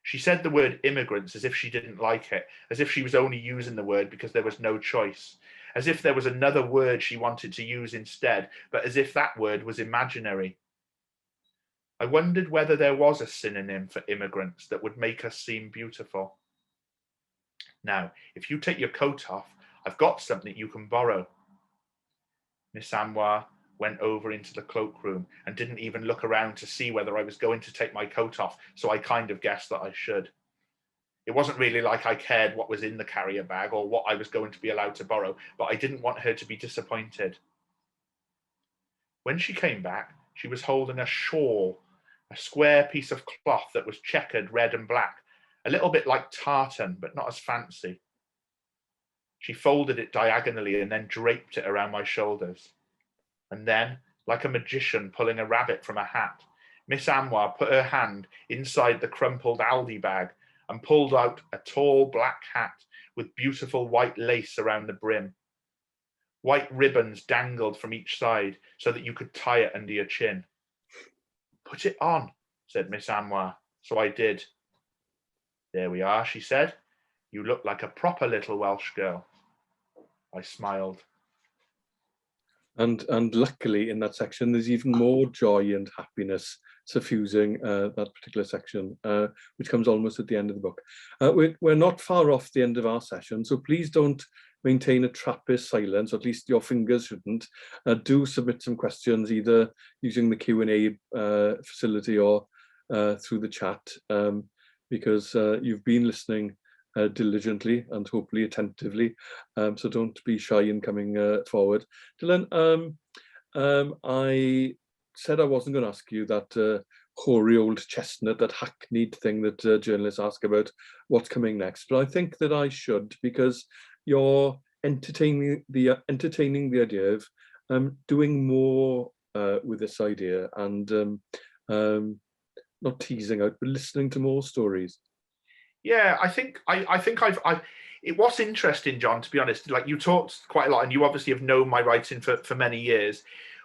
She said the word immigrants as if she didn't like it, as if she was only using the word because there was no choice, as if there was another word she wanted to use instead, but as if that word was imaginary. I wondered whether there was a synonym for immigrants that would make us seem beautiful. Now, if you take your coat off, I've got something you can borrow. Miss Anwar went over into the cloakroom and didn't even look around to see whether I was going to take my coat off, so I kind of guessed that I should. It wasn't really like I cared what was in the carrier bag or what I was going to be allowed to borrow, but I didn't want her to be disappointed. When she came back, she was holding a shawl, a square piece of cloth that was checkered red and black, a little bit like tartan, but not as fancy. She folded it diagonally and then draped it around my shoulders. And then, like a magician pulling a rabbit from a hat, Miss Anwar put her hand inside the crumpled Aldi bag and pulled out a tall black hat with beautiful white lace around the brim. White ribbons dangled from each side so that you could tie it under your chin. Put it on, said Miss Anwar, so I did. There we are, she said. You look like a proper little Welsh girl. I smiled. And luckily in that section, there's even more joy and happiness suffusing that particular section, which comes almost at the end of the book. We're not far off the end of our session, so please don't maintain a Trappist silence, or at least your fingers shouldn't. Do submit some questions, either using the Q&A facility or through the chat, because you've been listening diligently and hopefully attentively, so don't be shy in coming forward. Dylan, I said I wasn't going to ask you that hoary old chestnut, that hackneyed thing that journalists ask about what's coming next, but I think that I should, because you're entertaining the idea of doing more with this idea, and not teasing out, but listening to more stories. Yeah, I think I've it was interesting, John, to be honest. Like, you talked quite a lot, and you obviously have known my writing for many years.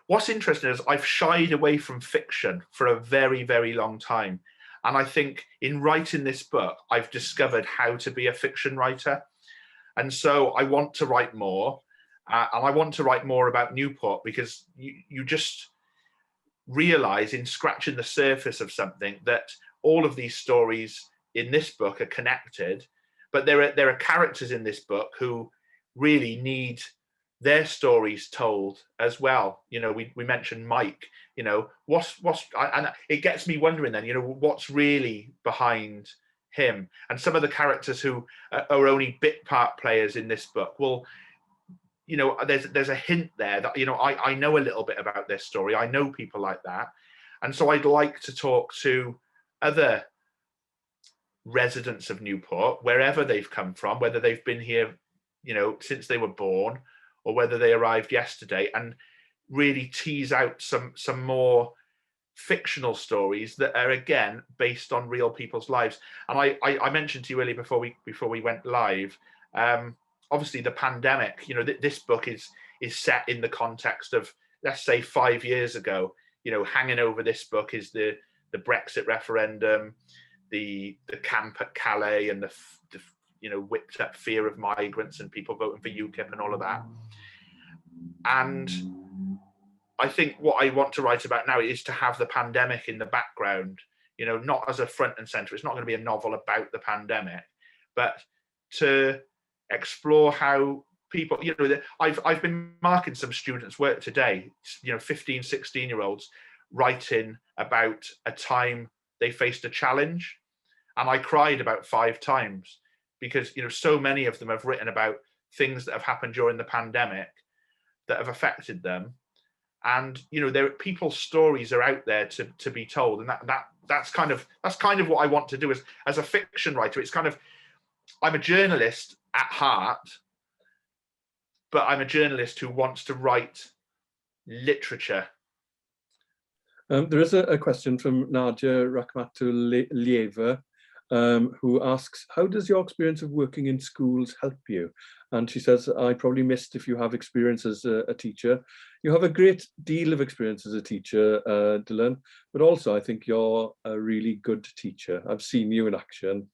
What's interesting is I've shied away from fiction for a very, very long time. And I think in writing this book, I've discovered how to be a fiction writer. And so I want to write more. And I want to write more about Newport, because you just realize in scratching the surface of something that all of these stories in this book are connected, but there are characters in this book who really need their stories told as well. You know, we mentioned Mike. You know, and it gets me wondering then, you know, what's really behind him, and some of the characters who are only bit part players in this book. Well, you know, there's a hint there that, you know, I know a little bit about their story. I know people like that, and so I'd like to talk to other residents of Newport, wherever they've come from, whether they've been here, you know, since they were born, or whether they arrived yesterday, and really tease out some more fictional stories that are, again, based on real people's lives. And I mentioned to you earlier before we went live, Obviously, the pandemic. This book is set in the context of, let's say, 5 years ago. Hanging over this book is the Brexit referendum, the camp at Calais, and the whipped up fear of migrants and people voting for UKIP and all of that. And I think what I want to write about now is to have the pandemic in the background, not as a front and center. It's not going to be a novel about the pandemic, but to explore how people, I've been marking some students' work today, 15, 16-year-olds writing about a time they faced a challenge. And I cried about 5 times because, so many of them have written about things that have happened during the pandemic that have affected them. And, people's stories are out there to be told. And that's kind of what I want to do as a fiction writer. It's kind of, I'm a journalist at heart, but I'm a journalist who wants to write literature. There is a question from Nadia Rakhmatulieva, who asks, how does your experience of working in schools help you? And she says, I probably missed if you have experience as a teacher. You have a great deal of experience as a teacher, Dylan, but also I think you're a really good teacher. I've seen you in action.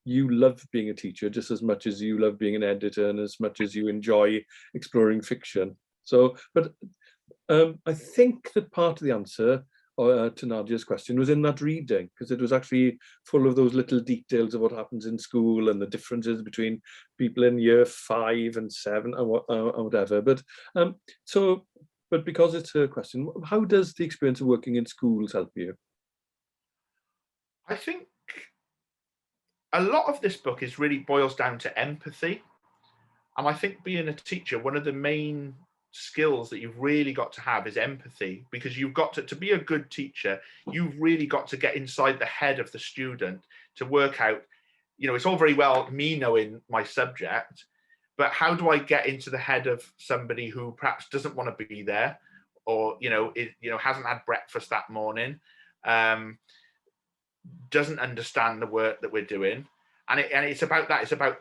You love being a teacher just as much as you love being an editor and as much as you enjoy exploring fiction. So, but I think that part of the answer to Nadia's question was in that reading, because it was actually full of those little details of what happens in school and the differences between people in year 5 and 7 and whatever. But but because it's her question, how does the experience of working in schools help you? I think a lot of this book really boils down to empathy. And I think being a teacher, one of the main skills that you've really got to have is empathy, because you've got to be a good teacher, you've really got to get inside the head of the student to work out, it's all very well me knowing my subject, but how do I get into the head of somebody who perhaps doesn't want to be there, or hasn't had breakfast that morning, doesn't understand the work that we're doing. And it's about that. It's about,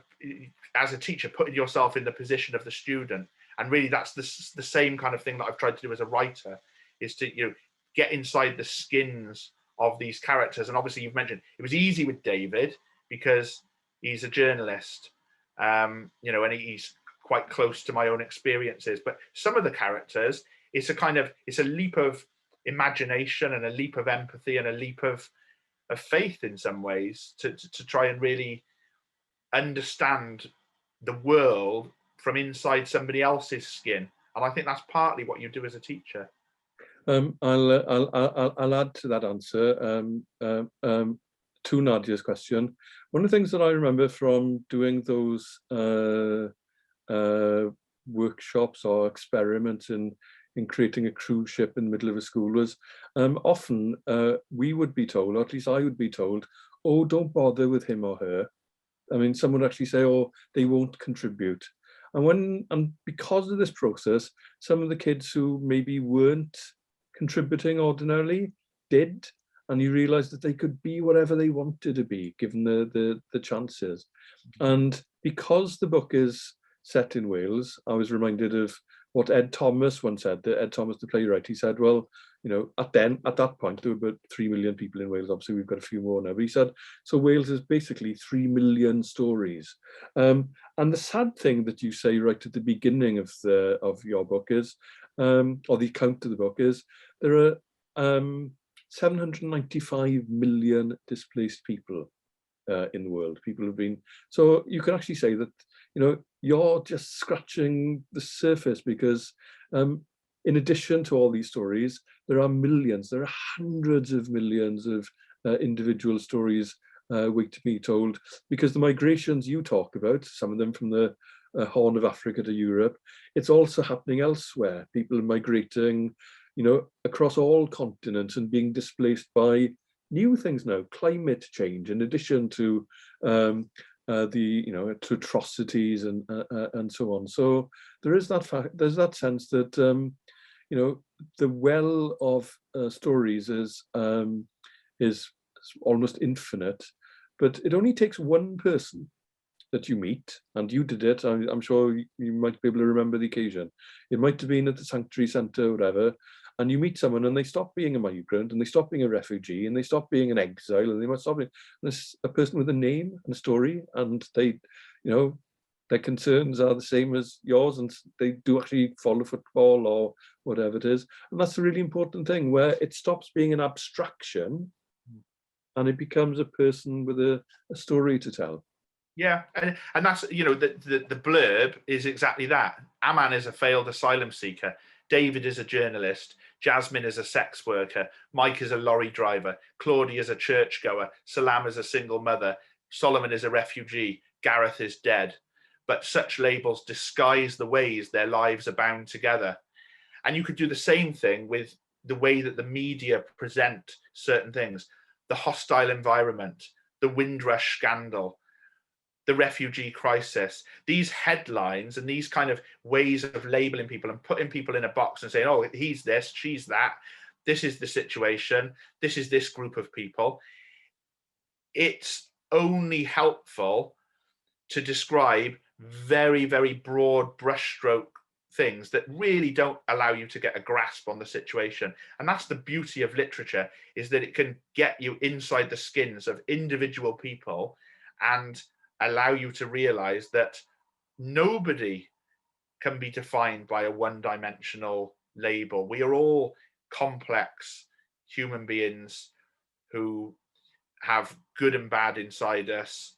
as a teacher, putting yourself in the position of the student. And really, that's the same kind of thing that I've tried to do as a writer, is to get inside the skins of these characters. And obviously, you've mentioned it was easy with David because he's a journalist, and he's quite close to my own experiences. But some of the characters, it's a leap of imagination and a leap of empathy and a leap of faith in some ways to try and really understand the world from inside somebody else's skin. And I think that's partly what you do as a teacher. I'll add to that answer to Nadia's question. One of the things that I remember from doing those workshops or experiments in creating a cruise ship in the middle of a school was often we would be told, or at least I would be told, oh, don't bother with him or her. I mean, someone would actually say, oh, they won't contribute. And because of this process, some of the kids who maybe weren't contributing ordinarily did, and you realize that they could be whatever they wanted to be, given the chances. And because the book is set in Wales, I was reminded of what Ed Thomas once said. Ed Thomas, the playwright, he said, well, at that point, there were about 3 million people in Wales. Obviously, we've got a few more now. But he said, so Wales is basically 3 million stories. And the sad thing that you say right at the beginning of your book is, or the account of the book is, there are 795 million displaced people in the world. People have been, so you can actually say that, you're just scratching the surface, because in addition to all these stories, there are millions, there are hundreds of millions of individual stories waiting to be told, because the migrations you talk about, some of them from the Horn of Africa to Europe, it's also happening elsewhere. People are migrating, across all continents and being displaced by new things now, climate change, in addition to the atrocities and so on. So there is that fact. There's that sense that the well of stories is almost infinite, but it only takes one person that you meet, and you did it, I'm sure you might be able to remember the occasion. It might have been at the Sanctuary Centre or whatever, and you meet someone and they stop being a migrant and they stop being a refugee and they stop being an exile and they must stop being a person with a name and a story, and they, their concerns are the same as yours and they do actually follow football or whatever it is. And that's a really important thing, where it stops being an abstraction and it becomes a person with a story to tell. Yeah, and that's, the blurb is exactly that. Aman is a failed asylum seeker. David is a journalist. Jasmine is a sex worker. Mike is a lorry driver. Claudia is a churchgoer. Salam is a single mother. Solomon is a refugee. Gareth is dead. But such labels disguise the ways their lives are bound together. And you could do the same thing with the way that the media present certain things. The hostile environment, the Windrush scandal, the refugee crisis, these headlines and these kind of ways of labeling people and putting people in a box and saying, oh, he's this, she's that, this is the situation, this is this group of people. It's only helpful to describe very, very broad brushstroke things that really don't allow you to get a grasp on the situation. And that's the beauty of literature, is that it can get you inside the skins of individual people and allow you to realize that nobody can be defined by a one-dimensional label. We are all complex human beings who have good and bad inside us,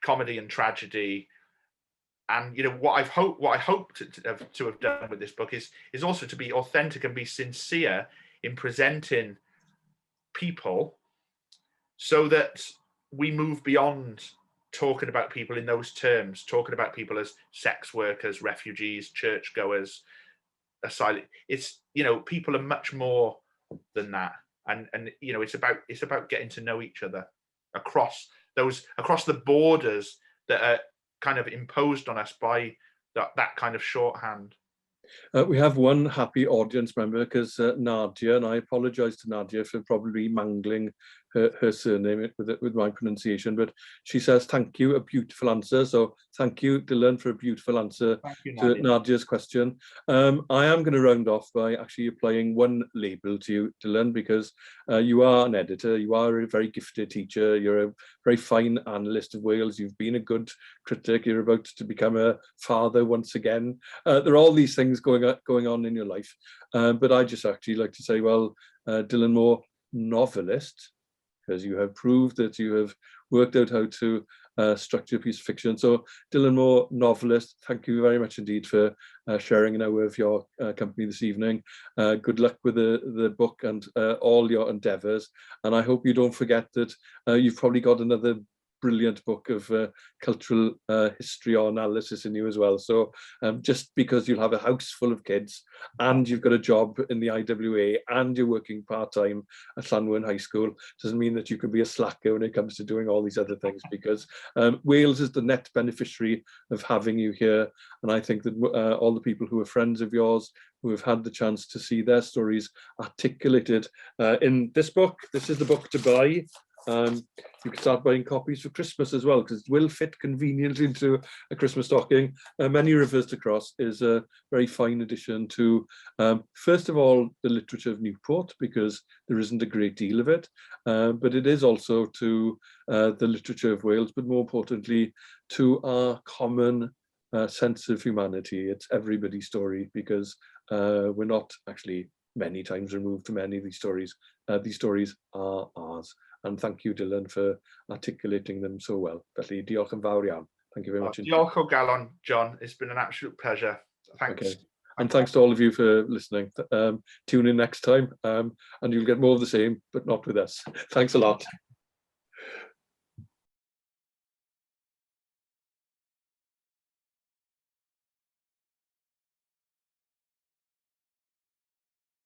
comedy and tragedy. And what I hope to have done with this book is also to be authentic and be sincere in presenting people, so that we move beyond talking about people in those terms, talking about people as sex workers, refugees, churchgoers, asylum. It's, people are much more than that. And it's about getting to know each other across the borders that are kind of imposed on us by that kind of shorthand. We have one happy audience member, because Nadia, and I apologise to Nadia for probably mangling her surname with my pronunciation, but she says, thank you, a beautiful answer. So thank you, Dylan, for a beautiful answer to Nadia's question. I am going to round off by actually applying one label to you, Dylan, because you are an editor, you are a very gifted teacher, you're a very fine analyst of Wales, you've been a good critic, you're about to become a father once again. There are all these things going on in your life, but I just actually like to say, well, Dylan Moore, novelist, because you have proved that you have worked out how to structure a piece of fiction. So Dylan Moore, novelist, thank you very much indeed for sharing an hour of your company this evening. Good luck with the book and all your endeavours. And I hope you don't forget that you've probably got another brilliant book of cultural history or analysis in you as well. So just because you'll have a house full of kids and you've got a job in the IWA and you're working part-time at Llanwern High School doesn't mean that you can be a slacker when it comes to doing all these other things, because Wales is the net beneficiary of having you here. And I think that all the people who are friends of yours, who have had the chance to see their stories articulated in this book. This is the book to buy. You can start buying copies for Christmas as well, because it will fit conveniently into a Christmas stocking. Many Rivers to Cross is a very fine addition to, first of all, the literature of Newport, because there isn't a great deal of it, but it is also to the literature of Wales, but more importantly, to our common sense of humanity. It's everybody's story, because we're not actually many times removed from any of these stories. These stories are ours. And thank you, Dylan, for articulating them so well. Felly, diolch yn fawr iawn. Thank you very much. Diolch o galon, John. It's been an absolute pleasure. Thanks. Okay. And thanks to all of you for listening. Tune in next time, and you'll get more of the same, but not with us. Thanks a lot.